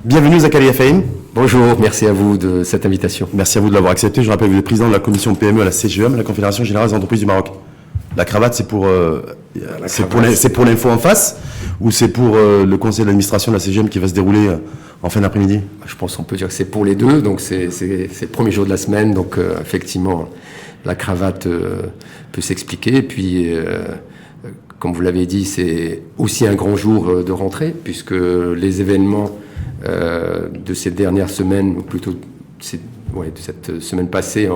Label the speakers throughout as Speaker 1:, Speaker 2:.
Speaker 1: Bienvenue Zakaria Fahim.
Speaker 2: Bonjour, merci à vous de cette invitation.
Speaker 1: Merci à vous de l'avoir accepté. Je rappelle que vous êtes président de la commission PME à la CGM, la Confédération Générale des Entreprises du Maroc. La cravate, c'est pour l'info en face ou c'est pour le conseil d'administration de la CGM qui va se dérouler en fin d'après-midi?
Speaker 2: Je pense qu'on peut dire que c'est pour les deux, donc c'est le premier jour de la semaine, donc effectivement la cravate peut s'expliquer. Et puis, comme vous l'avez dit, c'est aussi un grand jour de rentrée, puisque les événements de ces dernières semaines, ou plutôt de cette semaine passée,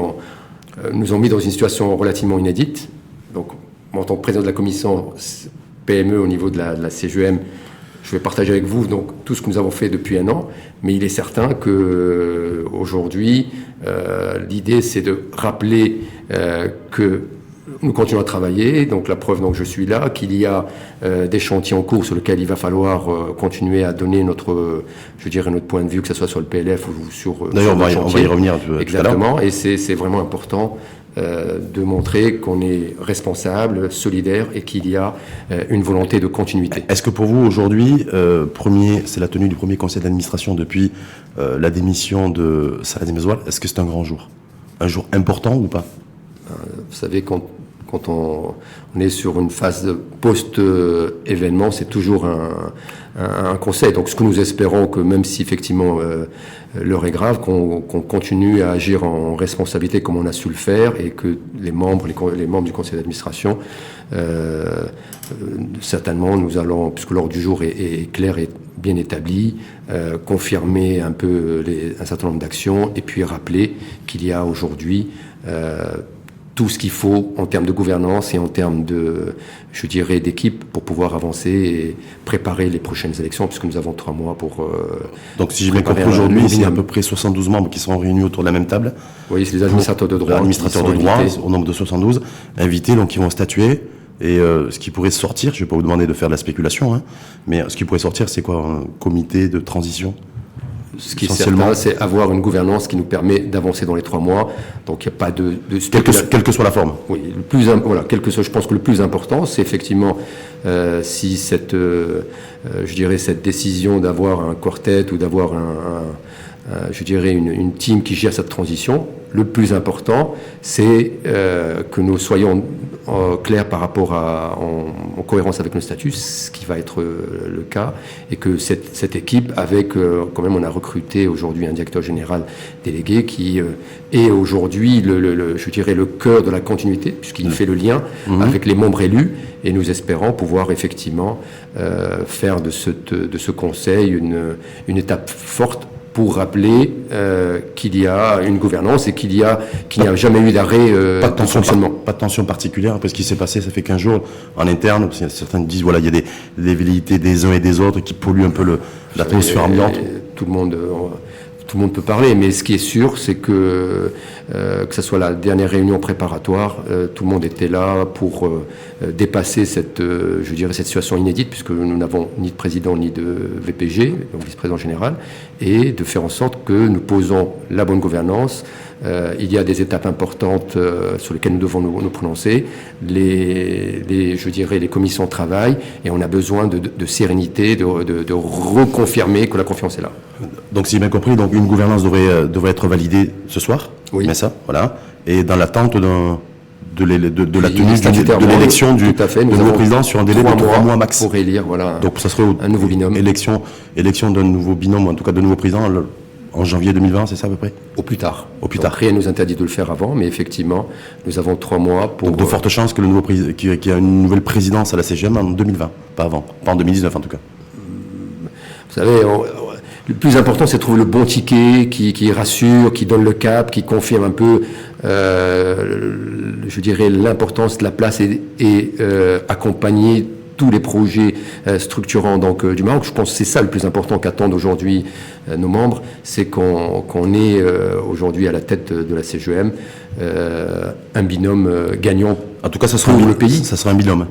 Speaker 2: nous ont mis dans une situation relativement inédite. Donc, en tant que président de la commission PME au niveau de la CGM, je vais partager avec vous donc, tout ce que nous avons fait depuis un an, mais il est certain qu'aujourd'hui, l'idée c'est de rappeler que nous continuons à travailler, donc la preuve donc je suis là, qu'il y a des chantiers en cours sur lesquels il va falloir continuer à donner notre point de vue, que ce soit sur le PLF ou sur
Speaker 1: D'ailleurs, on va y revenir
Speaker 2: exactement, et c'est vraiment important de montrer qu'on est responsable, solidaire et qu'il y a une volonté de continuité.
Speaker 1: Est-ce que pour vous aujourd'hui, c'est la tenue du premier conseil d'administration depuis la démission de Saladin Mezoual, est-ce que c'est un grand jour? Un jour important ou pas?
Speaker 2: Vous savez, quand on est sur une phase post-événement, c'est toujours un conseil. Donc ce que nous espérons, que même si effectivement l'heure est grave, qu'on continue à agir en responsabilité comme on a su le faire, et que les membres du conseil d'administration, certainement nous allons, puisque l'ordre du jour est clair et bien établi, confirmer un peu un certain nombre d'actions, et puis rappeler qu'il y a aujourd'hui tout ce qu'il faut en termes de gouvernance et en termes d'équipe pour pouvoir avancer et préparer les prochaines élections, puisque nous avons 3 mois pour...
Speaker 1: Donc si j'ai bien compris, aujourd'hui, il y a à peu près 72 membres qui sont réunis autour de la même table.
Speaker 2: Oui, c'est les administrateurs de droit.
Speaker 1: Administrateurs de droit, au nombre de 72, invités, donc qui vont statuer. Et ce qui pourrait sortir, je ne vais pas vous demander de faire de la spéculation, hein, mais ce qui pourrait sortir, c'est quoi? Un comité de transition?
Speaker 2: Ce qui est certain, c'est avoir une gouvernance qui nous permet d'avancer dans les 3 mois. Donc il n'y a pas de
Speaker 1: quelle que soit la forme.
Speaker 2: Oui, je pense que le plus important, c'est effectivement si cette décision d'avoir un quartet ou d'avoir une team qui gère cette transition. Le plus important, c'est que nous soyons clairs par rapport en cohérence avec nos statuts, ce qui va être le cas, et que cette équipe, avec quand même, on a recruté aujourd'hui un directeur général délégué qui est aujourd'hui le cœur de la continuité, puisqu'il fait le lien avec les membres élus, et nous espérons pouvoir effectivement faire de ce conseil une étape forte pour rappeler qu'il y a une gouvernance et qu'il n'y a jamais eu d'arrêt de fonctionnement.
Speaker 1: Pas de tension particulière, parce qu'il s'est passé, ça fait 15 jours en interne, parce que certains disent, voilà, il y a des velléités des uns et des autres qui polluent un peu l'atmosphère ambiante.
Speaker 2: Tout le monde peut parler, mais ce qui est sûr, c'est que ce soit la dernière réunion préparatoire, tout le monde était là pour dépasser cette situation inédite, puisque nous n'avons ni de président ni de VPG, donc vice-président général, et de faire en sorte que nous posons la bonne gouvernance. Il y a des étapes importantes sur lesquelles nous devons nous prononcer. Les commissions travaillent, et on a besoin de sérénité, de reconfirmer que la confiance est là.
Speaker 1: Donc, si j'ai bien compris, donc une gouvernance devrait être validée ce soir.
Speaker 2: Oui.
Speaker 1: Mais ça, voilà. Et dans l'attente de la tenue de l'élection du nouveau président sur un délai de 3 mois max.
Speaker 2: Pour élire, voilà.
Speaker 1: Donc, ça serait
Speaker 2: un nouveau binôme.
Speaker 1: Élection d'un nouveau binôme, en tout cas de nouveau président, en janvier 2020, c'est ça à peu près?
Speaker 2: Au plus tard. Rien ne nous interdit de le faire avant, mais effectivement, nous avons 3 mois pour...
Speaker 1: Donc, de fortes chances que qu'il y ait une nouvelle présidence à la CGM en 2020, pas avant. Pas en 2019 en tout cas.
Speaker 2: Vous savez, le plus important, c'est de trouver le bon ticket qui rassure, qui donne le cap, qui confirme un peu, l'importance de la place et accompagner tous les projets structurants du Maroc. Je pense que c'est ça le plus important qu'attendent aujourd'hui nos membres, c'est qu'on ait aujourd'hui à la tête de la CGM un binôme gagnant.
Speaker 1: En tout cas, ça sera le pays. Ça sera un binôme.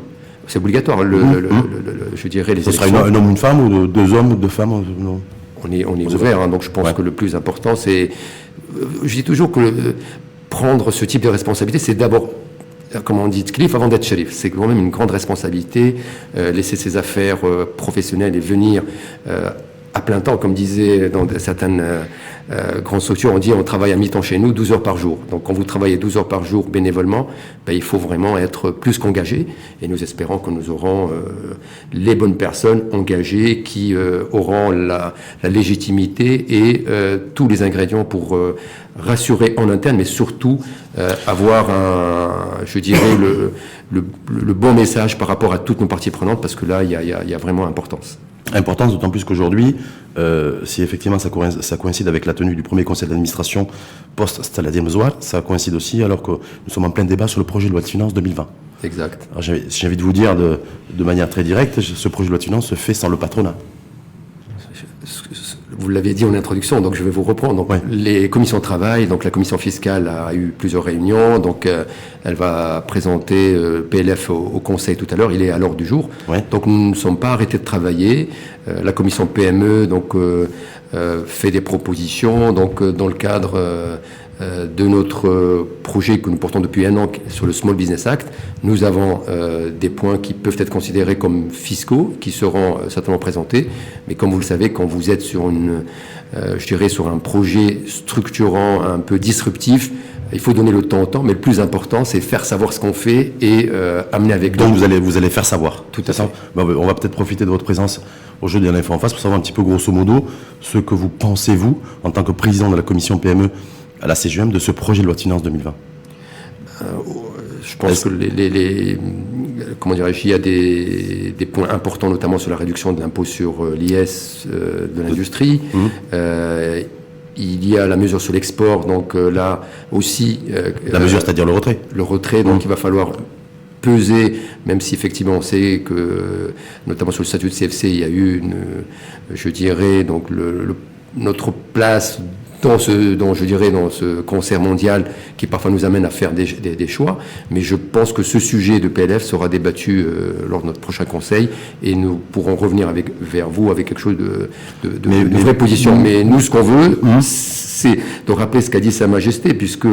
Speaker 2: C'est obligatoire.
Speaker 1: Ce sera un homme ou une femme, ou 2 hommes ou 2 femmes? Non.
Speaker 2: On est ouvert, hein, donc je pense que le plus important, c'est... Je dis toujours que prendre ce type de responsabilité, c'est d'abord, comme on dit, Cliff avant d'être shérif. C'est quand même une grande responsabilité, laisser ses affaires professionnelles et venir à plein temps, comme disait dans certaines grandes structures, on travaille à mi-temps chez nous, 12 heures par jour. Donc quand vous travaillez 12 heures par jour bénévolement, il faut vraiment être plus qu'engagé. Et nous espérons que nous aurons les bonnes personnes engagées qui auront la légitimité et tous les ingrédients pour rassurer en interne, mais surtout avoir le bon message par rapport à toutes nos parties prenantes, parce que là, il y a vraiment importance.
Speaker 1: Importance, d'autant plus qu'aujourd'hui, si effectivement ça coïncide avec la tenue du premier conseil d'administration post-Stade Mzoar, ça coïncide aussi alors que nous sommes en plein débat sur le projet de loi de finances 2020.
Speaker 2: Exact.
Speaker 1: Alors, j'ai envie de vous dire de manière très directe, ce projet de loi de finances se fait sans le patronat.
Speaker 2: Vous l'avez dit en introduction, donc je vais vous reprendre. Donc, les commissions de travail, donc la commission fiscale a eu plusieurs réunions, donc elle va présenter PLF au Conseil tout à l'heure, il est à l'ordre du jour. Ouais. Donc nous ne sommes pas arrêtés de travailler. La commission PME donc fait des propositions, donc dans le cadre de notre projet que nous portons depuis 1 an sur le Small Business Act, nous avons des points qui peuvent être considérés comme fiscaux, qui seront certainement présentés. Mais comme vous le savez, quand vous êtes sur sur un projet structurant, un peu disruptif, il faut donner le temps au temps, mais le plus important, c'est faire savoir ce qu'on fait et amener avec nous.
Speaker 1: Donc vous allez faire savoir.
Speaker 2: Tout à fait.
Speaker 1: On va peut-être profiter de votre présence aujourd'hui à l'Info en face pour savoir un petit peu grosso modo ce que vous pensez, vous, en tant que président de la commission PME à la CGM, de ce projet de loi de finances 2020.
Speaker 2: Je pense que comment dirais-je, il y a des points importants, notamment sur la réduction de l'impôt sur l'IS de l'industrie. Il y a la mesure sur l'export, donc là aussi...
Speaker 1: la mesure, c'est-à-dire le retrait.
Speaker 2: Le retrait, donc il va falloir peser, même si effectivement on sait que, notamment sur le statut de CFC, il y a eu donc notre place dans ce concert mondial qui parfois nous amène à faire des choix. Mais je pense que ce sujet de PLF sera débattu lors de notre prochain conseil et nous pourrons revenir vers vous avec quelque chose de vraie position. Mais nous, ce qu'on veut, c'est de rappeler ce qu'a dit Sa Majesté, puisque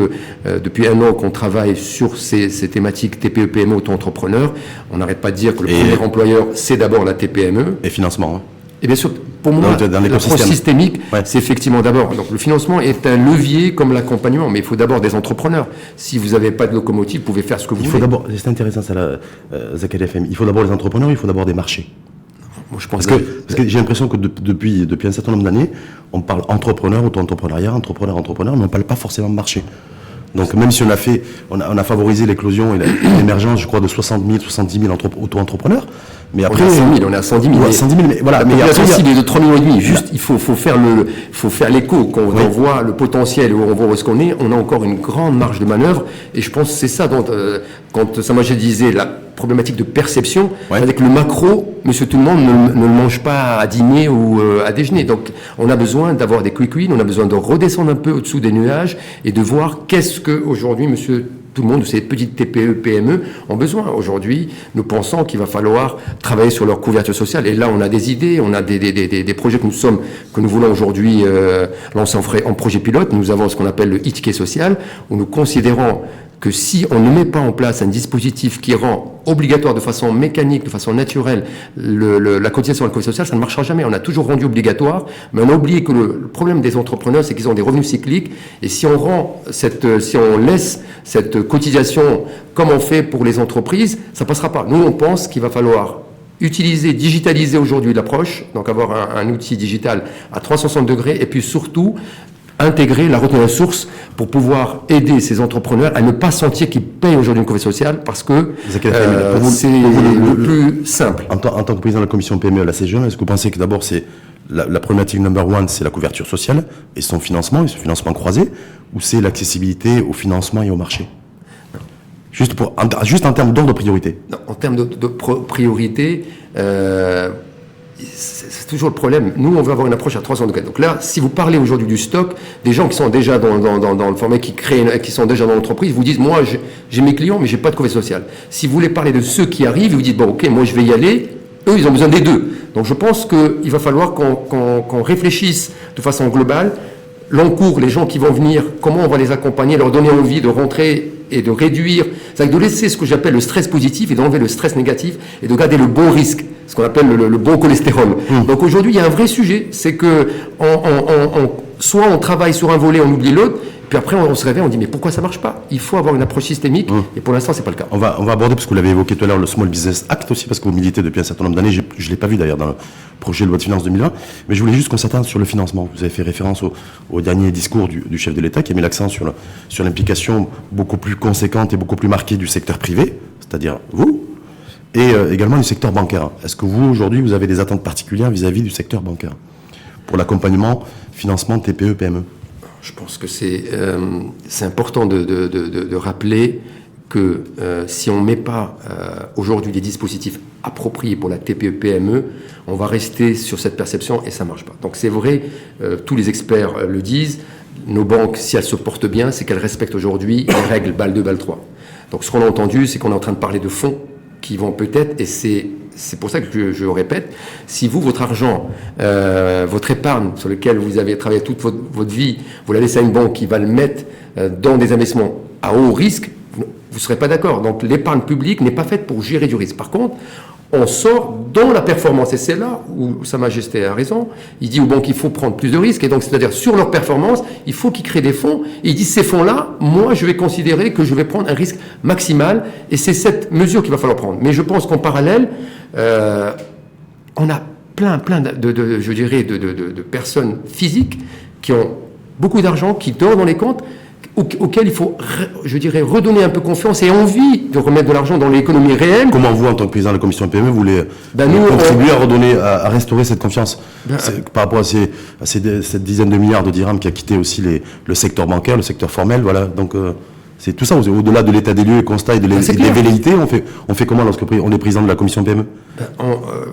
Speaker 2: depuis 1 an qu'on travaille sur ces thématiques TPE, PME, auto-entrepreneurs, on n'arrête pas de dire que le premier employeur, c'est d'abord la TPME.
Speaker 1: Et financement. Hein.
Speaker 2: Et bien sûr, pour moi, l'approche systémique, c'est effectivement d'abord. Donc le financement est un levier comme l'accompagnement, mais il faut d'abord des entrepreneurs. Si vous n'avez pas de locomotive, vous pouvez faire ce que vous voulez.
Speaker 1: C'est intéressant ça, Zakari FM. Il faut d'abord les entrepreneurs, il faut d'abord des marchés.
Speaker 2: Moi, je pense
Speaker 1: parce que j'ai l'impression que depuis un certain nombre d'années, on parle entrepreneur, auto-entrepreneuriat, entrepreneur, mais on ne parle pas forcément de marché. Donc même si on a favorisé l'éclosion et l'émergence, je crois, de 60 000, 70 000 auto-entrepreneurs, mais après...
Speaker 2: On est à 110 000.
Speaker 1: 110 000, mais voilà.
Speaker 2: Mais il y a aussi de 3,5 millions. Juste, il faut faire l'écho. Quand on voit le potentiel, où on voit où est-ce qu'on est, on a encore une grande marge de manœuvre. Et je pense que c'est ça dont, quand Sa Majesté disait la problématique de perception, avec le macro, monsieur tout le monde ne le mange pas à dîner ou à déjeuner. Donc, on a besoin d'avoir des quick wins, on a besoin de redescendre un peu au-dessous des nuages et de voir qu'est-ce que aujourd'hui, monsieur tout le monde, ces petites TPE, PME ont besoin. Aujourd'hui, nous pensons qu'il va falloir travailler sur leur couverture sociale. Et là, on a des idées, on a des projets que nous voulons aujourd'hui lancer en projet pilote. Nous avons ce qu'on appelle le e-ticket social, où nous considérons que si on ne met pas en place un dispositif qui rend obligatoire de façon mécanique, de façon naturelle, la cotisation à la sécurité sociale, ça ne marchera jamais. On a toujours rendu obligatoire, mais on a oublié que le problème des entrepreneurs, c'est qu'ils ont des revenus cycliques, et si on laisse cette cotisation comme on fait pour les entreprises, ça passera pas. Nous, on pense qu'il va falloir digitaliser aujourd'hui l'approche, donc avoir un outil digital à 360 degrés, et puis surtout intégrer la retenue à la source pour pouvoir aider ces entrepreneurs à ne pas sentir qu'ils payent aujourd'hui une couverture sociale, parce que c'est le plus simple.
Speaker 1: En tant que président de la commission PME à la CGM, est-ce que vous pensez que d'abord c'est la problématique number one, c'est la couverture sociale et son financement croisé, ou c'est l'accessibilité au financement et au marché? Juste en termes d'ordre de priorité.
Speaker 2: Non, en termes de priorité, c'est toujours le problème. Nous, on veut avoir une approche à 300 degrés. Donc là, si vous parlez aujourd'hui du stock, des gens qui sont déjà dans le format, qui sont déjà dans l'entreprise, vous disent, moi, j'ai mes clients, mais j'ai pas de couverture sociale. Si vous voulez parler de ceux qui arrivent, vous dites, bon, ok, moi, je vais y aller. Eux, ils ont besoin des deux. Donc, je pense qu'il va falloir qu'on réfléchisse de façon globale. L'encours, les gens qui vont venir, comment on va les accompagner, leur donner envie de rentrer et de réduire, c'est-à-dire de laisser ce que j'appelle le stress positif et d'enlever le stress négatif et de garder le bon risque. ce qu'on appelle le bon cholestérol. Donc aujourd'hui, il y a un vrai sujet, c'est que soit on travaille sur un volet, on oublie l'autre, puis après on se réveille, on dit mais pourquoi ça marche pas? Il faut avoir une approche systémique, et pour l'instant c'est pas le cas.
Speaker 1: On va aborder, parce que vous l'avez évoqué tout à l'heure, le Small Business Act aussi, parce que vous militez depuis un certain nombre d'années. Je ne l'ai pas vu d'ailleurs dans le projet de loi de finances 2020, mais je voulais juste qu'on s'attarde sur le financement. Vous avez fait référence au dernier discours du chef de l'État qui a mis l'accent sur l'implication beaucoup plus conséquente et beaucoup plus marquée du secteur privé, c'est-à-dire vous, et également du secteur bancaire. Est-ce que vous, aujourd'hui, vous avez des attentes particulières vis-à-vis du secteur bancaire pour l'accompagnement, financement TPE, PME?
Speaker 2: Je pense que c'est important de rappeler que si on ne met pas aujourd'hui des dispositifs appropriés pour la TPE-PME, on va rester sur cette perception et ça ne marche pas. Donc c'est vrai, tous les experts le disent, nos banques, si elles se portent bien, c'est qu'elles respectent aujourd'hui les règles BAL 2, BAL 3. Donc ce qu'on a entendu, c'est qu'on est en train de parler de fonds qui vont peut-être, et c'est pour ça que je répète, si vous, votre argent, votre épargne sur lequel vous avez travaillé toute votre vie, vous la laissez à une banque qui va le mettre dans des investissements à haut risque, vous ne serez pas d'accord. Donc l'épargne publique n'est pas faite pour gérer du risque. Par contre, on sort dans la performance. Et c'est là où Sa Majesté a raison. Il dit aux banques qu'il faut prendre plus de risques. Et donc, c'est-à-dire, sur leur performance, il faut qu'ils créent des fonds. Et il dit, ces fonds-là, moi, je vais considérer que je vais prendre un risque maximal. Et c'est cette mesure qu'il va falloir prendre. Mais je pense qu'en parallèle, on a plein de personnes physiques qui ont beaucoup d'argent, qui dorment dans les comptes, auquel il faut, redonner un peu confiance et envie de remettre de l'argent dans l'économie réelle.
Speaker 1: Comment vous, en tant que président de la commission PME, vous voulez contribuer à redonner, à restaurer cette confiance par rapport à cette dizaine de milliards de dirhams qui a quitté aussi le secteur bancaire, le secteur formel, voilà. Donc c'est tout ça, au-delà de l'état des lieux et constat et des velléités, on fait comment lorsque on est président de la commission PME?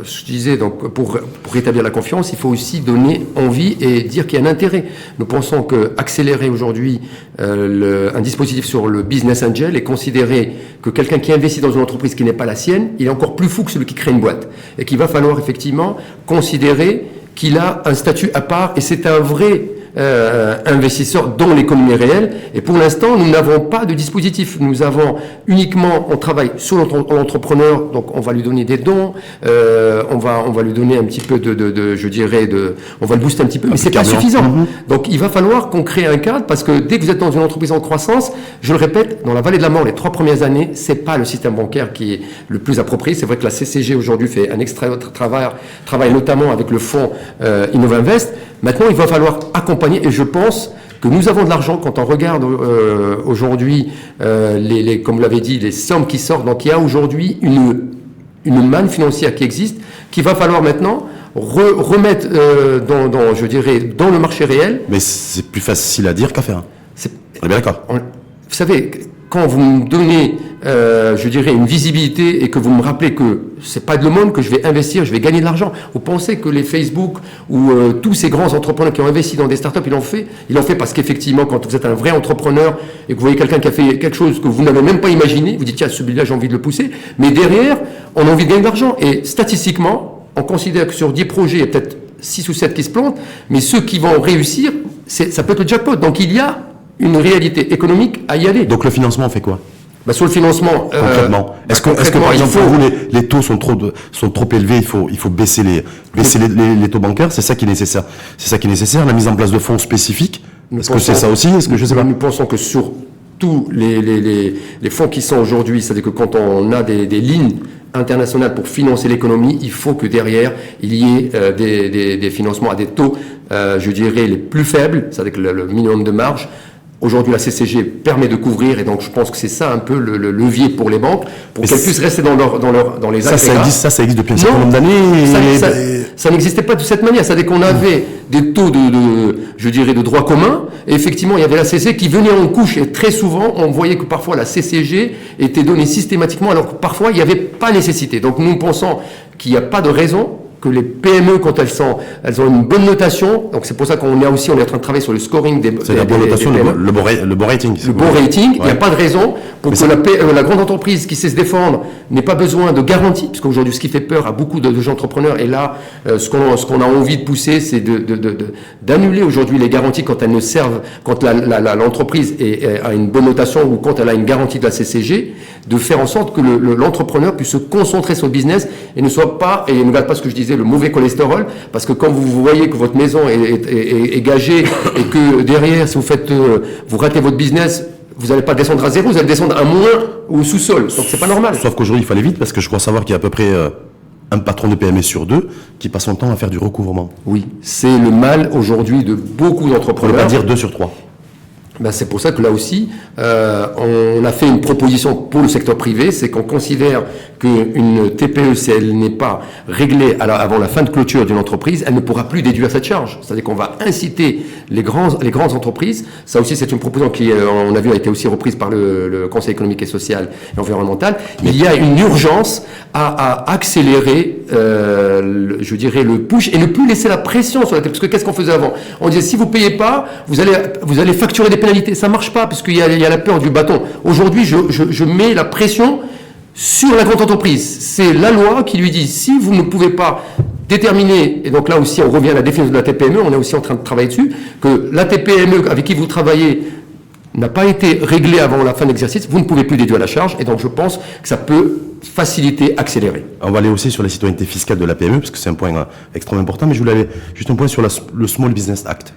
Speaker 2: Je disais, donc, pour rétablir la confiance, il faut aussi donner envie et dire qu'il y a un intérêt. Nous pensons qu'accélérer aujourd'hui un dispositif sur le business angel et considérer que quelqu'un qui investit dans une entreprise qui n'est pas la sienne, il est encore plus fou que celui qui crée une boîte. Et qu'il va falloir effectivement considérer qu'il a un statut à part et c'est un vrai investisseurs dans l'économie réelle. Et pour l'instant, nous n'avons pas de dispositif. Nous avons uniquement, on travaille sur l'entrepreneur, donc on va lui donner des dons, on va lui donner un petit peu on va le booster un petit peu, mais c'est pas suffisant. Donc il va falloir qu'on crée un cadre, parce que dès que vous êtes dans une entreprise en croissance, je le répète, dans la vallée de la mort, les 3 premières années, c'est pas le système bancaire qui est le plus approprié. C'est vrai que la CCG aujourd'hui fait un extra travail notamment avec le fonds Innovinvest. Maintenant, il va falloir accompagner, et je pense que nous avons de l'argent quand on regarde aujourd'hui, comme vous l'avez dit, les sommes qui sortent. Donc il y a aujourd'hui une manne financière qui existe, qu'il va falloir maintenant remettre dans le marché réel.
Speaker 1: Mais c'est plus facile à dire qu'à faire. On est bien d'accord.
Speaker 2: Vous savez, quand vous me donnez, une visibilité et que vous me rappelez que c'est pas de le monde que je vais investir, je vais gagner de l'argent. Vous pensez que les Facebook ou tous ces grands entrepreneurs qui ont investi dans des startups, ils l'ont fait parce qu'effectivement, quand vous êtes un vrai entrepreneur et que vous voyez quelqu'un qui a fait quelque chose que vous n'avez même pas imaginé, vous dites tiens, celui-là, j'ai envie de le pousser. Mais derrière, on a envie de gagner de l'argent. Et statistiquement, on considère que sur 10 projets, il y a peut-être 6 ou 7 qui se plantent, mais ceux qui vont réussir, ça peut être le jackpot. Donc il y a une réalité économique à y aller.
Speaker 1: Donc le financement, on fait quoi?
Speaker 2: Sur le financement,
Speaker 1: concrètement, est-ce que par exemple pour vous les taux sont trop élevés, il faut baisser les taux bancaires, c'est ça qui est nécessaire. C'est ça qui est nécessaire, la mise en place de fonds spécifiques. Est-ce que c'est ça aussi? Est-ce que je sais pas?
Speaker 2: Nous pensons que sur tous les fonds qui sont aujourd'hui, c'est-à-dire que quand on a des lignes internationales pour financer l'économie, il faut que derrière il y ait des financements à des taux, les plus faibles, c'est-à-dire que le minimum de marge. Aujourd'hui, la CCG permet de couvrir, et donc je pense que c'est ça un peu le levier pour les banques, pour qu'elles puissent rester dans les agrégats.
Speaker 1: Ça existe depuis un certain nombre d'années.
Speaker 2: Ça n'existait pas de cette manière. C'est-à-dire qu'on avait des taux de droit commun, et effectivement, il y avait la CCG qui venait en couche, et très souvent, on voyait que parfois la CCG était donnée systématiquement, alors que parfois, il n'y avait pas nécessité. Donc nous pensons qu'il n'y a pas de raison que les PME, quand elles ont une bonne notation, donc c'est pour ça qu'on est en train de travailler sur le scoring des
Speaker 1: C'est la bonne notation, le bon rating.
Speaker 2: Le bon rating, il n'y a pas de raison pour que la grande entreprise qui sait se défendre n'ait pas besoin de garantie, parce qu'aujourd'hui, ce qui fait peur à beaucoup de gens entrepreneurs, et là, ce qu'on a envie de pousser, c'est d'annuler aujourd'hui les garanties quand elles ne servent, quand l'entreprise a une bonne notation ou quand elle a une garantie de la CCG, de faire en sorte que l'entrepreneur puisse se concentrer sur le business et ne garde pas ce que je disais, le mauvais cholestérol, parce que quand vous voyez que votre maison est gagée et que derrière, si vous ratez votre business, vous n'allez pas descendre à zéro, vous allez descendre à moins ou au sous-sol. Donc c'est pas normal.
Speaker 1: Sauf qu'aujourd'hui, il fallait vite, parce que je crois savoir qu'il y a à peu près un patron de PME sur 2 qui passe son temps à faire du recouvrement.
Speaker 2: Oui, c'est le mal aujourd'hui de beaucoup d'entrepreneurs.
Speaker 1: Pour ne pas dire 2 sur 3.
Speaker 2: Ben c'est pour ça que là aussi, on a fait une proposition pour le secteur privé, c'est qu'on considère qu'une TPE, si elle n'est pas réglée avant la fin de clôture d'une entreprise, elle ne pourra plus déduire cette charge. C'est-à-dire qu'on va inciter les grandes entreprises. Ça aussi, c'est une proposition qui, on a vu, a été aussi reprise par le Conseil économique et social et environnemental. Il y a une urgence à accélérer, je dirais, le push et ne plus laisser la pression sur la TPE. Parce que qu'est-ce qu'on faisait avant? On disait, si vous payez pas, vous allez facturer des pénalités. Ça marche pas, parce qu'il y a la peur du bâton. Aujourd'hui, je mets la pression sur la grande entreprise. C'est la loi qui lui dit, si vous ne pouvez pas déterminer, et donc là aussi on revient à la définition de la TPME, on est aussi en train de travailler dessus, que la TPME avec qui vous travaillez n'a pas été réglée avant la fin de l'exercice, vous ne pouvez plus déduire la charge, et donc je pense que ça peut faciliter, accélérer.
Speaker 1: On va aller aussi sur la citoyenneté fiscale de la PME, parce que c'est un point extrêmement important, mais je voulais aller juste un point sur le Small Business Act.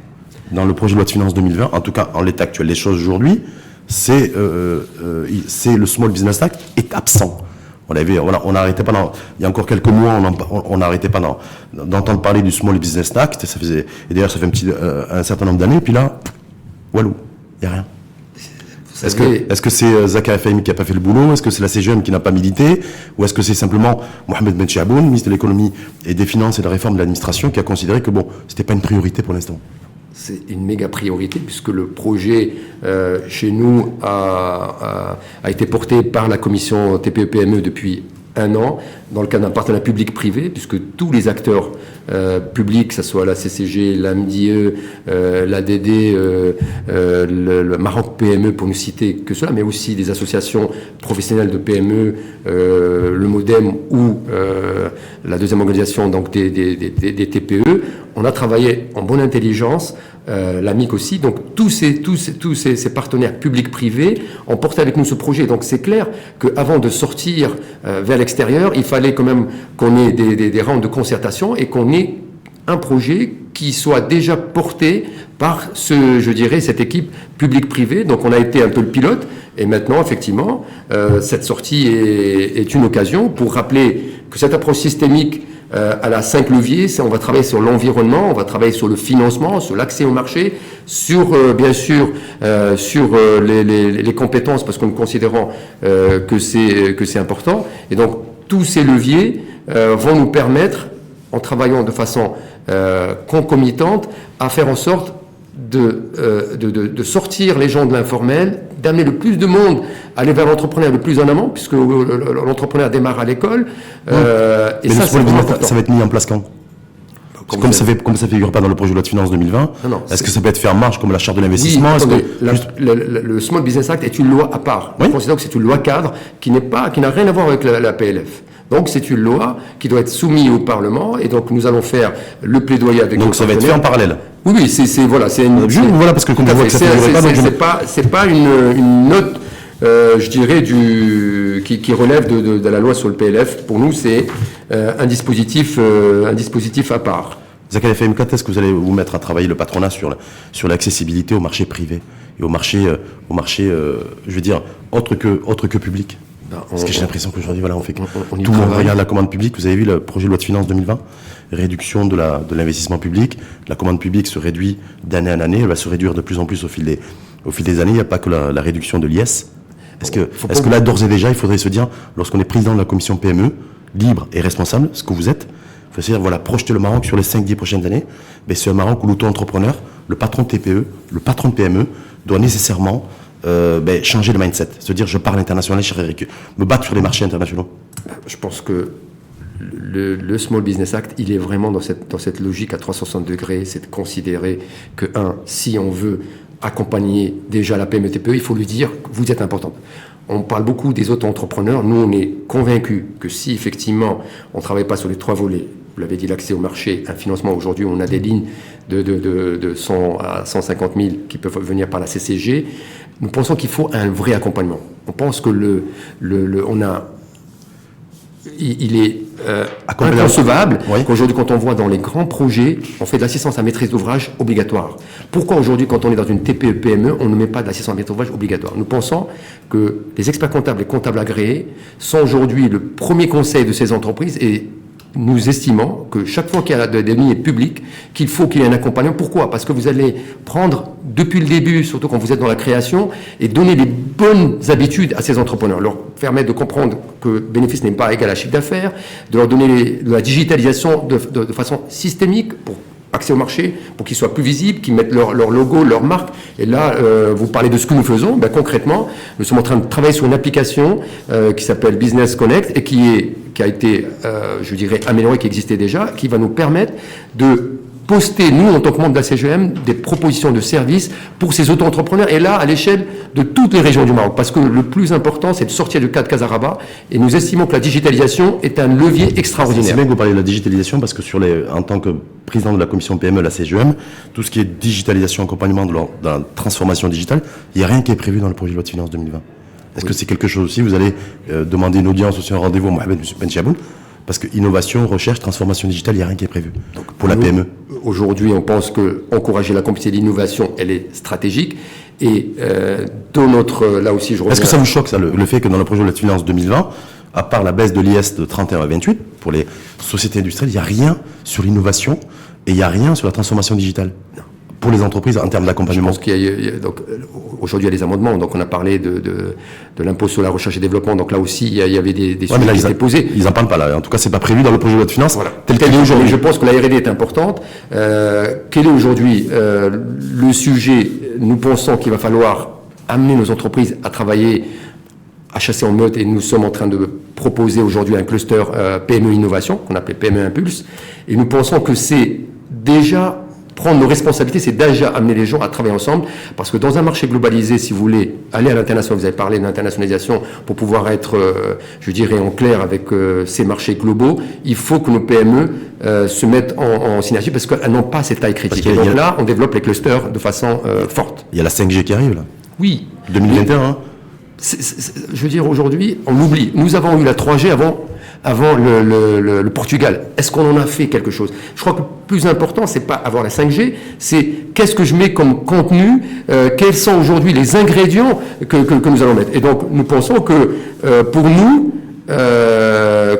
Speaker 1: Dans le projet de loi de finances 2020, en tout cas en l'état actuel des choses aujourd'hui, c'est le Small Business Act est absent. On a arrêté pendant, il y a encore quelques mois, on a arrêté pendant d'entendre parler du Small Business Act, et d'ailleurs ça fait un certain nombre d'années, et puis là, walou, il n'y a rien. Est-ce que c'est Zakaria Fahimi qui n'a pas fait le boulot? Est-ce que c'est la CGM qui n'a pas milité? Ou est-ce que c'est simplement Mohamed Ben Chaboun, ministre de l'économie et des finances et de la réforme de l'administration, qui a considéré que c'était pas une priorité pour l'instant?
Speaker 2: C'est une méga priorité, puisque le projet chez nous a été porté par la commission TPE-PME depuis 1 an, dans le cadre d'un partenariat public-privé, puisque tous les acteurs publics, que ce soit la CCG, l'AMDIE, l'ADD, le Maroc PME, pour ne citer que cela, mais aussi des associations professionnelles de PME, le MODEM ou la deuxième organisation donc des TPE, on a travaillé en bonne intelligence, l'AMIC aussi, donc tous ces partenaires publics-privés ont porté avec nous ce projet. Donc c'est clair qu'avant de sortir vers l'extérieur, il fallait quand même qu'on ait des rounds de concertation et qu'on ait un projet qui soit déjà porté par cette équipe publique-privée. Donc on a été un peu le pilote, et maintenant effectivement cette sortie est une occasion pour rappeler que cette approche systémique, elle a 5 leviers. On va travailler sur l'environnement, on va travailler sur le financement, sur l'accès au marché, sur bien sûr sur les compétences, parce que nous considérons que c'est important. Et donc tous ces leviers vont nous permettre, en travaillant de façon concomitante, à faire en sorte de sortir les gens de l'informel, d'amener le plus de monde à aller vers l'entrepreneur le plus en amont, puisque l'entrepreneur démarre à l'école.
Speaker 1: Et ça, ça va être mis en place quand? Comme ça figure pas dans le projet de loi de finances 2020, est-ce que ça peut être fait en marche comme la charte de l'investissement?
Speaker 2: Le Small Business Act est une loi à part. Oui. Je considère que c'est une loi cadre qui n'a rien à voir avec la PLF. Donc c'est une loi qui doit être soumise au Parlement, et donc nous allons faire le plaidoyer avec.
Speaker 1: Donc ça va être fait en parallèle.
Speaker 2: Oui, c'est une.
Speaker 1: Voilà, parce que comme on voit que ça figure pas,
Speaker 2: c'est pas une note, je dirais qui relève de la loi sur le PLF. Pour nous, c'est un dispositif à part.
Speaker 1: Zakaria Fahimi, quand est-ce que vous allez vous mettre à travailler le patronat sur l'accessibilité au marché privé et au marché, je veux dire, autre que public? Parce que j'ai l'impression qu'aujourd'hui, on fait tout le monde regarde la commande publique. Vous avez vu le projet de loi de finances 2020, réduction de l'investissement public. La commande publique se réduit d'année en année. Elle va se réduire de plus en plus au fil des années. Il n'y a pas que la réduction de l'IS. Est-ce que là, d'ores et déjà, il faudrait se dire, lorsqu'on est président de la commission PME, libre et responsable, ce que vous êtes, il faut se dire, projeter le Maroc sur les 5-10 prochaines années. C'est un Maroc où l'auto-entrepreneur, le patron de TPE, le patron de PME, doit nécessairement changer le mindset, se dire je parle international, je me battre sur les marchés internationaux.
Speaker 2: Je pense que le Small Business Act, il est vraiment dans cette logique à 360 degrés, c'est de considérer que, si on veut accompagner déjà la PME TPE, il faut lui dire que vous êtes importante. On parle beaucoup des auto-entrepreneurs. Nous, on est convaincus que si, effectivement, on ne travaille pas sur les 3 volets, vous l'avez dit, l'accès au marché, un financement, aujourd'hui, on a des lignes de 100 à 150 000 qui peuvent venir par la CCG. Nous pensons qu'il faut un vrai accompagnement. On pense que il est inconcevable qu'aujourd'hui, quand on voit dans les grands projets, on fait de l'assistance à maîtrise d'ouvrage obligatoire. Pourquoi aujourd'hui, quand on est dans une TPE-PME, on ne met pas d'assistance à maîtrise d'ouvrage obligatoire? Nous pensons que les experts comptables et comptables agréés sont aujourd'hui le premier conseil de ces entreprises, et nous estimons que chaque fois qu'il y a des deniers publics, qu'il faut qu'il y ait un accompagnement. Pourquoi? Parce que vous allez prendre depuis le début, surtout quand vous êtes dans la création, et donner les bonnes habitudes à ces entrepreneurs, leur permettre de comprendre que bénéfice n'est pas égal à chiffre d'affaires, de leur donner de la digitalisation de façon systémique pour accès au marché, pour qu'ils soient plus visibles, qu'ils mettent leur logo, leur marque. Et là, vous parlez de ce que nous faisons. Ben, concrètement, nous sommes en train de travailler sur une application qui s'appelle Business Connect et qui a été, je dirais, améliorée, qui existait déjà, qui va nous permettre de poster, nous, en tant que membre de la CGM, des propositions de services pour ces auto-entrepreneurs, et là, à l'échelle de toutes les régions du Maroc. Parce que le plus important, c'est de sortir du cadre Casaraba, et nous estimons que la digitalisation est un levier extraordinaire.
Speaker 1: C'est bien que vous parlez de la digitalisation, parce que en tant que président de la commission PME, la CGM, tout ce qui est digitalisation, accompagnement de la transformation digitale, il n'y a rien qui est prévu dans le projet de loi de finances 2020. Est-ce que c'est quelque chose aussi, vous allez demander une audience, aussi un rendez-vous à Mohamed Ben Chaboun? Parce que innovation, recherche, transformation digitale, il n'y a rien qui est prévu pour la PME.
Speaker 2: Aujourd'hui, on pense que encourager la compétitivité et l'innovation, elle est stratégique. Et dans là aussi, je reviens...
Speaker 1: Est-ce que ça vous choque, ça, le fait que dans le projet de loi de finances 2020, à part la baisse de l'IS de 31 à 28, pour les sociétés industrielles, il n'y a rien sur l'innovation et il n'y a rien sur la transformation digitale? Non. Pour les entreprises en termes d'accompagnement.
Speaker 2: Je pense donc aujourd'hui il y a des amendements, donc on a parlé de l'impôt sur la recherche et développement, donc là aussi il y avait des sujets qui étaient posés.
Speaker 1: Ils n'en parlent pas là, en tout cas c'est pas prévu dans le projet de loi de finances.
Speaker 2: Voilà. Tel qu'il est aujourd'hui. Je pense que la R&D est importante. Quel est aujourd'hui le sujet? Nous pensons qu'il va falloir amener nos entreprises à travailler, à chasser en meute, et nous sommes en train de proposer aujourd'hui un cluster PME Innovation, qu'on appelle PME Impulse, et nous pensons que c'est déjà prendre nos responsabilités, c'est déjà amener les gens à travailler ensemble, parce que dans un marché globalisé, si vous voulez aller à l'international, vous avez parlé d'internationalisation, pour pouvoir être, je dirais, en clair avec ces marchés globaux, il faut que nos PME se mettent en synergie, parce qu'elles n'ont pas cette taille critique. Et donc là, on développe les clusters de façon forte.
Speaker 1: Il y a la 5G qui arrive là.
Speaker 2: Oui.
Speaker 1: 2021, hein.
Speaker 2: Je veux dire, aujourd'hui, on oublie. Nous avons eu la 3G avant le Portugal. Est-ce qu'on en a fait quelque chose? Je crois que le plus important, c'est pas avoir la 5G, c'est qu'est-ce que je mets comme contenu, quels sont aujourd'hui les ingrédients que nous allons mettre. Et donc, nous pensons que pour nous,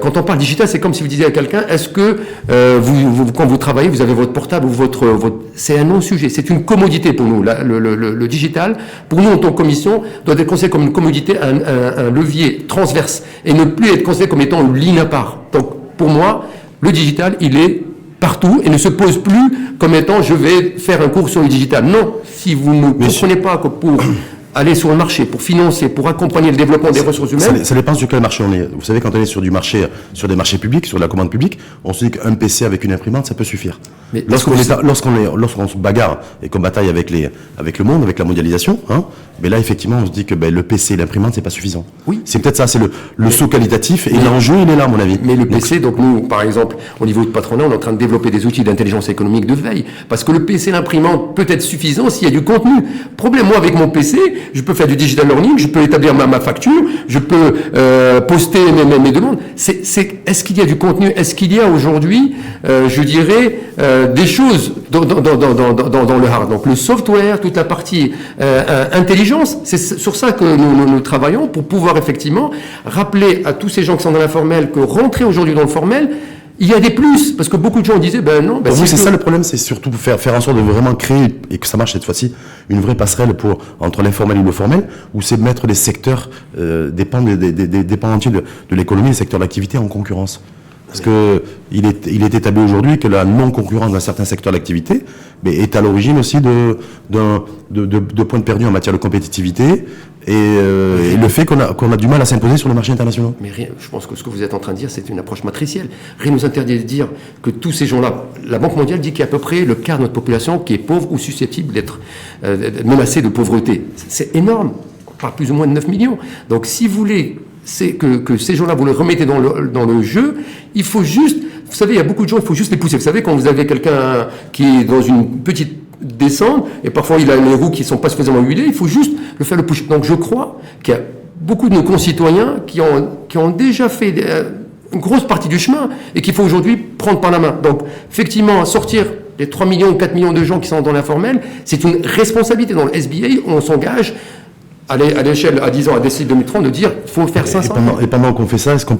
Speaker 2: quand on parle digital, c'est comme si vous disiez à quelqu'un, est-ce que quand vous travaillez, vous avez votre portable ou votre... C'est un non-sujet, c'est une commodité pour nous. Le digital, pour nous en tant que commission, doit être considéré comme une commodité, un levier transverse, et ne plus être considéré comme étant une ligne à part. Donc pour moi, le digital, il est partout et ne se pose plus comme étant je vais faire un cours sur le digital. Non, si vous ne comprenez pas que pour aller sur le marché, pour financer, pour accompagner le développement des ressources humaines.
Speaker 1: Ça dépend sur quel marché on est. Vous savez, quand on est sur des marchés publics, sur la commande publique, on se dit qu'un PC avec une imprimante, ça peut suffire. Mais lorsqu'on se bagarre et qu'on bataille avec le monde, avec la mondialisation, hein, mais là, effectivement, on se dit que le PC et l'imprimante, c'est pas suffisant. Oui. C'est peut-être ça, c'est le saut qualitatif, et l'enjeu, il est là, à mon avis.
Speaker 2: Mais le PC, donc nous, par exemple, au niveau de patronat, on est en train de développer des outils d'intelligence économique de veille. Parce que le PC et l'imprimante peut être suffisant s'il y a du contenu. Problème, moi, avec mon PC, je peux faire du digital learning, je peux établir ma facture, je peux poster mes demandes. Est-ce qu'il y a du contenu? Est-ce qu'il y a aujourd'hui, je dirais, des choses dans le hard? Donc le software, toute la partie intelligence, c'est sur ça que nous travaillons, pour pouvoir effectivement rappeler à tous ces gens qui sont dans l'informel que rentrer aujourd'hui dans le formel, il y a des plus, parce que beaucoup de gens disaient, non.
Speaker 1: Pour vous, c'est ça le problème, c'est surtout faire en sorte de vraiment créer, et que ça marche cette fois-ci, une vraie passerelle entre l'informel et le formel, ou c'est mettre les secteurs dépendants de l'économie, les secteurs d'activité en concurrence. Parce que il est établi aujourd'hui que la non-concurrence d'un certain secteur d'activité est à l'origine aussi de points perdus en matière de compétitivité et le fait qu'on a du mal à s'imposer sur les marchés internationaux.
Speaker 2: Mais rien, je pense que ce que vous êtes en train de dire, c'est une approche matricielle. Rien nous interdit de dire que tous ces gens-là, la Banque mondiale dit qu'il y a à peu près le quart de notre population qui est pauvre ou susceptible d'être menacée de pauvreté. C'est énorme. On parle plus ou moins de 9 millions. Donc si vous voulez que ces gens-là, vous les remettez dans le jeu, il faut juste... Vous savez, il y a beaucoup de gens, il faut juste les pousser. Vous savez, quand vous avez quelqu'un qui est dans une petite descente, et parfois il a les roues qui ne sont pas suffisamment huilées, il faut juste le faire le push. Donc je crois qu'il y a beaucoup de nos concitoyens qui ont déjà fait une grosse partie du chemin et qu'il faut aujourd'hui prendre par la main. Donc effectivement, sortir les 3 millions ou 4 millions de gens qui sont dans l'informel, c'est une responsabilité. Dans le SBA, on s'engage à l'échelle, à 10 ans, à décider 2030, de dire il faut faire 500.
Speaker 1: Et pendant qu'on fait ça, est-ce qu'on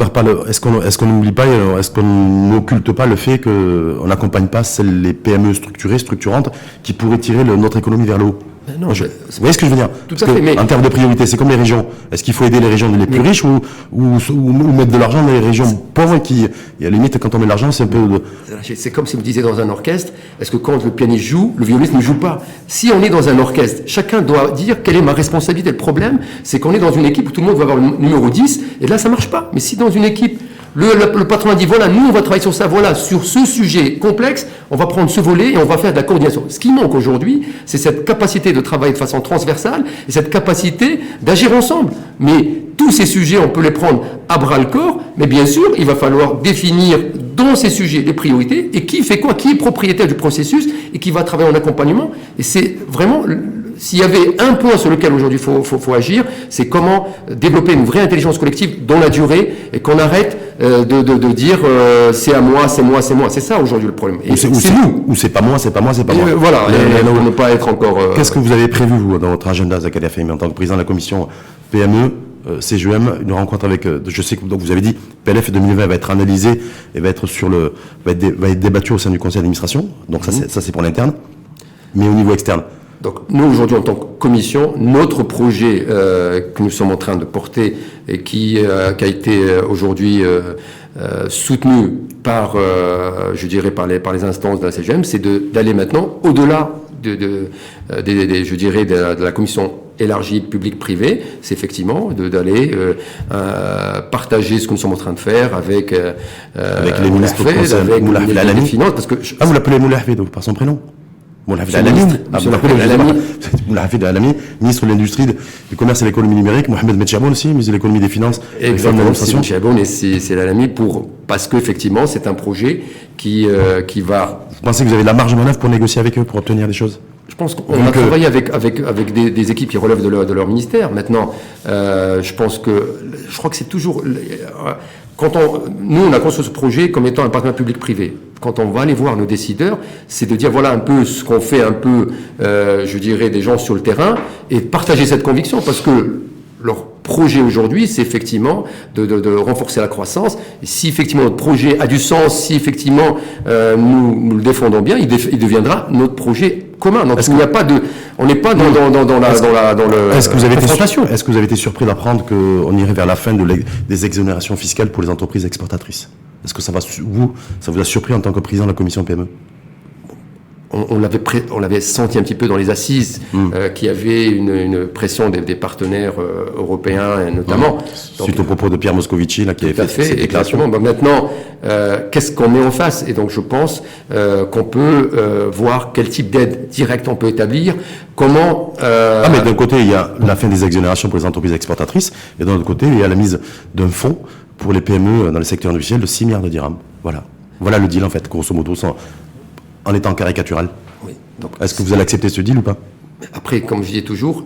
Speaker 1: n'oublie pas, est-ce qu'on n'occulte pas le fait qu'on n'accompagne pas les PME structurées, structurantes, qui pourraient tirer notre économie vers le haut?
Speaker 2: Non,
Speaker 1: vous voyez ce que je veux dire?
Speaker 2: Tout à fait, mais...
Speaker 1: En termes de priorité, c'est comme les régions. Est-ce qu'il faut aider les régions les plus riches ou mettre de l'argent dans les régions pauvres qui, à la limite, quand on met de l'argent, c'est un peu...
Speaker 2: C'est comme si vous disiez dans un orchestre, est-ce que quand le pianiste joue, le violoniste ne joue pas? Si on est dans un orchestre, chacun doit dire quelle est ma responsabilité. Le problème, c'est qu'on est dans une équipe où tout le monde va avoir le numéro 10, et là, ça marche pas. Mais si dans une équipe, le patron a dit, voilà, nous, on va travailler sur ça, voilà, sur ce sujet complexe, on va prendre ce volet et on va faire de la coordination. Ce qui manque aujourd'hui, c'est cette capacité de travailler de façon transversale et cette capacité d'agir ensemble. Mais tous ces sujets, on peut les prendre à bras-le-corps, mais bien sûr, il va falloir définir dans ces sujets les priorités et qui fait quoi, qui est propriétaire du processus et qui va travailler en accompagnement. Et c'est vraiment... S'il y avait un point sur lequel aujourd'hui il faut agir, c'est comment développer une vraie intelligence collective dans la durée et qu'on arrête de dire c'est à moi, c'est moi, c'est moi. C'est ça aujourd'hui le problème. Et c'est nous.
Speaker 1: Ou c'est pas moi, c'est pas moi, c'est pas moi.
Speaker 2: Voilà, pour ne pas être encore...
Speaker 1: Qu'est-ce que vous avez prévu, vous, dans votre agenda, Zakaria Fahimi, en tant que président de la commission PME, CGEM, une rencontre avec... je sais que donc vous avez dit, PLF 2020 va être analysé et va être débattu au sein du conseil d'administration. Donc ça, c'est pour l'interne. Mais au niveau externe.
Speaker 2: Donc nous, aujourd'hui, en tant que commission, notre projet que nous sommes en train de porter et qui a été aujourd'hui soutenu par, je dirais, par les instances de la CGM, c'est d'aller maintenant au-delà de la commission élargie public-privé, c'est effectivement d'aller partager ce que nous sommes en train de faire avec
Speaker 1: les ministres
Speaker 2: avec les finances, parce que
Speaker 1: vous l'appelez Moula Hafid par son prénom. Moula Hafid Alami, ministre de l'Industrie, du Commerce et de l'Économie numérique, Mohamed Metchaboun aussi, ministre de l'Économie et des Finances,
Speaker 2: et de l'administration. Metchaboun, et c'est l'Alami parce qu'effectivement, c'est un projet qui va...
Speaker 1: Vous pensez que vous avez de la marge de manœuvre pour négocier avec eux, pour obtenir des choses?
Speaker 2: Je pense qu'on a travaillé avec des équipes qui relèvent de leur ministère. Maintenant, je crois que c'est toujours... Nous, on a construit ce projet comme étant un partenariat public-privé. Quand on va aller voir nos décideurs, c'est de dire voilà un peu ce qu'on fait un peu, je dirais, des gens sur le terrain et partager cette conviction parce que leur projet aujourd'hui, c'est effectivement de renforcer la croissance. Et si effectivement notre projet a du sens, si effectivement nous le défendons bien, il deviendra notre projet commun. Donc il n'y a pas de, on n'est pas dans le.
Speaker 1: Est-ce que vous avez été surpris d'apprendre qu'on irait vers la fin des exonérations fiscales pour les entreprises exportatrices? Est-ce que ça vous a surpris en tant que président de la commission PME?
Speaker 2: On l'avait senti un petit peu dans les assises, qu'il y avait une pression des partenaires européens, notamment.
Speaker 1: Suite au propos de Pierre Moscovici, là, qui avait fait cette déclaration.
Speaker 2: Donc maintenant, qu'est-ce qu'on met en face? Et donc je pense qu'on peut voir quel type d'aide directe on peut établir, comment...
Speaker 1: mais d'un côté, il y a la fin des exonérations pour les entreprises exportatrices, et d'un autre côté, il y a la mise d'un fonds pour les PME dans le secteur industriel de 6 milliards de dirhams. Voilà le deal, en fait, grosso modo, en étant caricatural.
Speaker 2: Oui.
Speaker 1: Est-ce que vous allez accepter ce deal ou pas?
Speaker 2: Après, comme je dis toujours,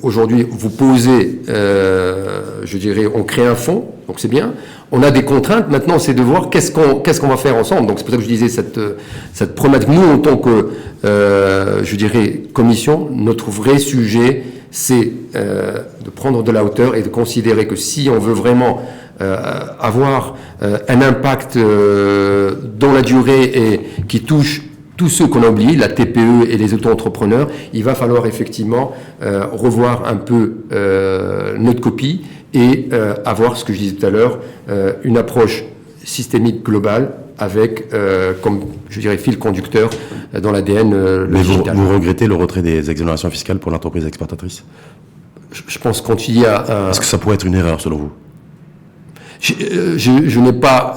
Speaker 2: aujourd'hui, vous posez, je dirais, on crée un fonds, donc c'est bien. On a des contraintes. Maintenant, c'est de voir qu'est-ce qu'on va faire ensemble. Donc c'est pour ça que je disais cette problématique. Nous, en tant que, je dirais, commission, notre vrai sujet, c'est de prendre de la hauteur et de considérer que si on veut vraiment avoir un impact dans la durée et qui touche tous ceux qu'on a oubliés, la TPE et les auto-entrepreneurs, il va falloir effectivement revoir un peu notre copie et avoir, ce que je disais tout à l'heure, une approche systémique globale avec, comme je dirais, fil conducteur dans l'ADN le
Speaker 1: Mais
Speaker 2: digital.
Speaker 1: vous regrettez le retrait des exonérations fiscales pour l'entreprise exportatrice?
Speaker 2: Je pense quand il y a un...
Speaker 1: Est-ce que ça pourrait être une erreur selon vous?
Speaker 2: Je n'ai pas,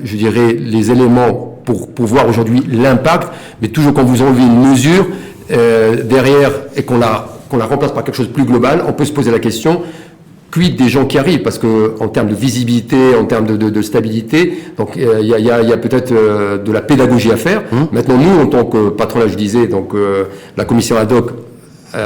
Speaker 2: je dirais, les éléments pour voir aujourd'hui l'impact, mais toujours quand vous enlevez une mesure derrière et qu'on la remplace par quelque chose de plus global, on peut se poser la question, quid des gens qui arrivent, parce que en termes de visibilité, en termes de stabilité, donc il y a peut-être de la pédagogie à faire. Maintenant, nous, en tant que patronat, je disais, donc la commission ad hoc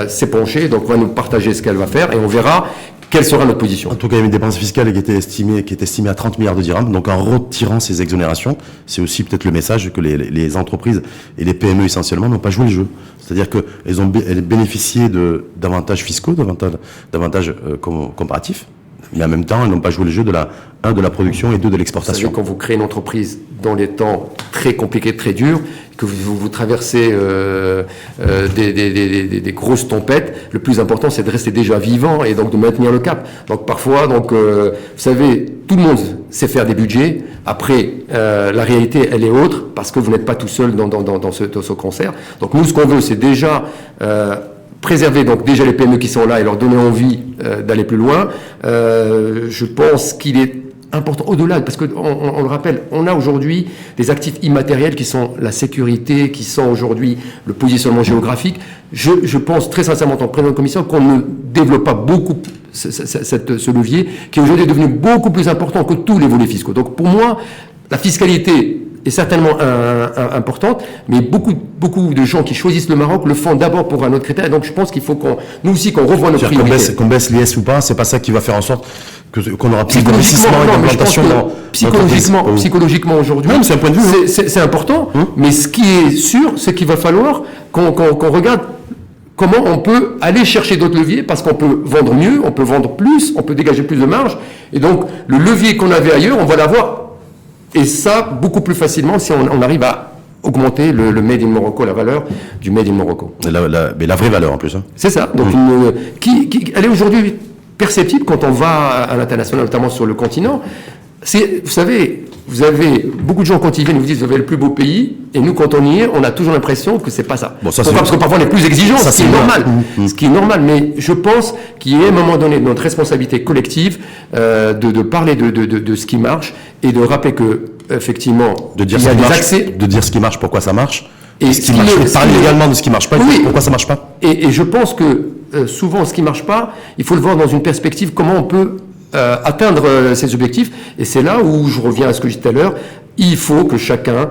Speaker 2: s'est penchée, donc va nous partager ce qu'elle va faire, et on verra quelle sera notre position.
Speaker 1: En tout cas, il y a une dépense fiscale qui est estimée à 30 milliards de dirhams. Donc, en retirant ces exonérations, c'est aussi peut-être le message que les entreprises et les PME essentiellement n'ont pas joué le jeu. C'est-à-dire qu'elles ont bénéficié d'avantages fiscaux, d'avantages comparatifs, mais en même temps, elles n'ont pas joué le jeu de la production et de
Speaker 2: Vous savez,
Speaker 1: l'exportation.
Speaker 2: quand vous créez une entreprise dans les temps très compliqués, très durs, que vous traversez des grosses tempêtes, le plus important, c'est de rester déjà vivant et donc de maintenir le cap. Donc parfois, vous savez, tout le monde sait faire des budgets. Après, la réalité, elle est autre parce que vous n'êtes pas tout seul dans ce concert. Donc nous, ce qu'on veut, c'est déjà préserver donc déjà les PME qui sont là et leur donner envie d'aller plus loin. Je pense qu'il est important au-delà, parce on le rappelle, on a aujourd'hui des actifs immatériels qui sont la sécurité, qui sont aujourd'hui le positionnement géographique. Je pense très sincèrement, en tant que président de commission, qu'on ne développe pas beaucoup ce levier, qui aujourd'hui est devenu beaucoup plus important que tous les volets fiscaux. Donc pour moi, la fiscalité est certainement importante, mais beaucoup de gens qui choisissent le Maroc le font d'abord pour un autre critère. Et donc je pense qu'il faut nous aussi qu'on revoie nos priorités.
Speaker 1: Qu'on baisse l'IS ou pas, c'est pas ça qui va faire en sorte qu'on aura plus d'investissement et d'implantation
Speaker 2: psychologiquement aujourd'hui,
Speaker 1: c'est un point de vue.
Speaker 2: C'est important, mais ce qui est sûr, c'est qu'il va falloir qu'on regarde comment on peut aller chercher d'autres leviers, parce qu'on peut vendre mieux, on peut vendre plus, on peut dégager plus de marge, et donc le levier qu'on avait ailleurs, on va l'avoir. Et ça, beaucoup plus facilement si on arrive à augmenter le Made in Morocco, la valeur du Made in Morocco.
Speaker 1: Mais la vraie valeur en plus. Hein.
Speaker 2: C'est ça. Donc, elle est aujourd'hui perceptible quand on va à l'international, notamment sur le continent. Vous savez, vous avez beaucoup de gens quand ils viennent, ils vous disent vous avez le plus beau pays, et nous quand on y est, on a toujours l'impression que c'est pas ça.
Speaker 1: Bon, ça
Speaker 2: parce que parfois on est plus exigeant,
Speaker 1: ça,
Speaker 2: ce qui est normal. Ce qui est normal, mais je pense qu'il y a à un moment donné notre responsabilité collective de parler de ce qui marche et de rappeler que effectivement
Speaker 1: de dire
Speaker 2: il y a des accès,
Speaker 1: de dire ce qui marche, pourquoi ça marche,
Speaker 2: et
Speaker 1: ce qui marche, parler également de ce qui marche pas,
Speaker 2: oui,
Speaker 1: pourquoi ça marche pas.
Speaker 2: Et je pense que souvent ce qui marche pas, il faut le voir dans une perspective comment on peut atteindre ces objectifs, et c'est là où je reviens à ce que je disais tout à l'heure. Il faut que chacun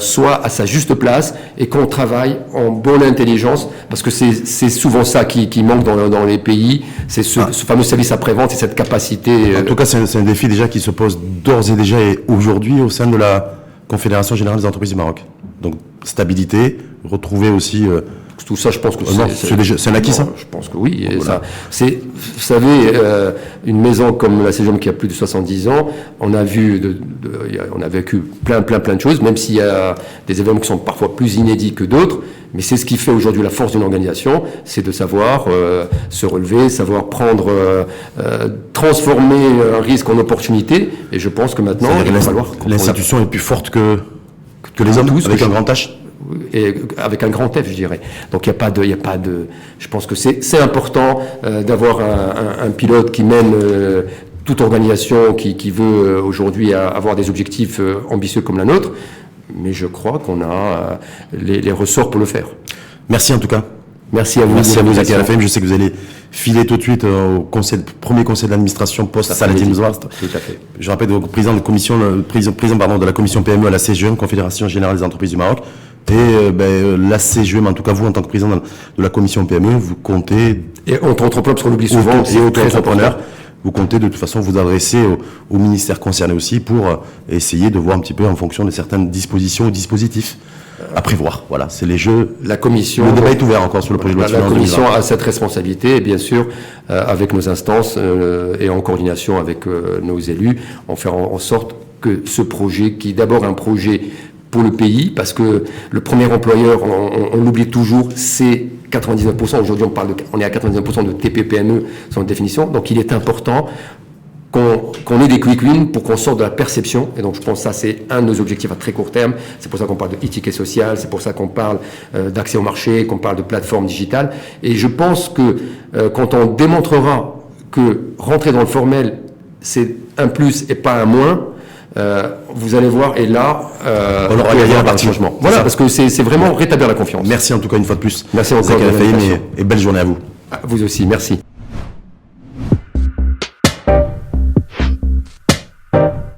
Speaker 2: soit à sa juste place et qu'on travaille en bonne intelligence, parce que c'est souvent ça qui manque dans les pays, c'est ce fameux service après-vente et cette capacité.
Speaker 1: En tout cas, c'est un défi déjà qui se pose d'ores et déjà et aujourd'hui au sein de la Confédération Générale des Entreprises du Maroc. Donc stabilité, retrouver aussi...
Speaker 2: Tout ça, je pense que
Speaker 1: c'est un acquis, ça.
Speaker 2: Je pense que oui. Et ça, vous savez, une maison comme la CGM qui a plus de 70 ans, on a vécu plein de choses, même s'il y a des événements qui sont parfois plus inédits que d'autres. Mais c'est ce qui fait aujourd'hui la force d'une organisation, c'est de savoir se relever, savoir transformer un risque en opportunité. Et je pense que maintenant, il va falloir...
Speaker 1: L'institution est plus forte que les hommes, avec un grand H.
Speaker 2: Et avec un grand F, je dirais. Donc il y a pas de. Je pense que c'est important d'avoir un pilote qui mène toute organisation qui veut aujourd'hui avoir des objectifs ambitieux comme la nôtre. Mais je crois qu'on a les ressorts pour le faire.
Speaker 1: Merci en tout cas.
Speaker 2: Merci à vous.
Speaker 1: Merci à vous, Zaki Al-Fahim. Je sais que vous allez filer tout de suite au premier conseil d'administration post-Saladin Zwart.
Speaker 2: Tout à fait.
Speaker 1: Je rappelle que président de la commission PME à la CGM, Confédération Générale des Entreprises du Maroc. Et la CGM, en tout cas vous en tant que président de la commission PME, vous comptez...
Speaker 2: Et auto-entrepreneur, parce qu'on l'oublie souvent,
Speaker 1: et auto-entrepreneur, vous comptez de toute façon vous adresser au ministère concerné aussi pour essayer de voir un petit peu en fonction de certaines dispositions ou dispositifs à prévoir. Voilà, c'est les jeux.
Speaker 2: La commission...
Speaker 1: Le débat est ouvert encore sur le projet de loi de finances.
Speaker 2: La commission a cette responsabilité, et bien sûr, avec nos instances et en coordination avec nos élus, en faire en sorte que ce projet, qui est d'abord un projet pour le pays, parce que le premier employeur, on l'oublie toujours, c'est 99%. Aujourd'hui, on est à 99% de TPE-PME, sans définition. Donc, il est important qu'on ait des quick wins pour qu'on sorte de la perception. Et donc, je pense que ça, c'est un de nos objectifs à très court terme. C'est pour ça qu'on parle de e-ticket social, c'est pour ça qu'on parle d'accès au marché, qu'on parle de plateforme digitale. Et je pense que quand on démontrera que rentrer dans le formel, c'est un plus et pas un moins, vous allez voir, et là,
Speaker 1: on aura gagné un parti.
Speaker 2: changement. Voilà, parce que c'est vraiment rétablir la confiance.
Speaker 1: Merci en tout cas une fois de plus.
Speaker 2: Merci encore.
Speaker 1: Zach El Fahim, et belle journée à vous.
Speaker 2: À vous aussi, merci.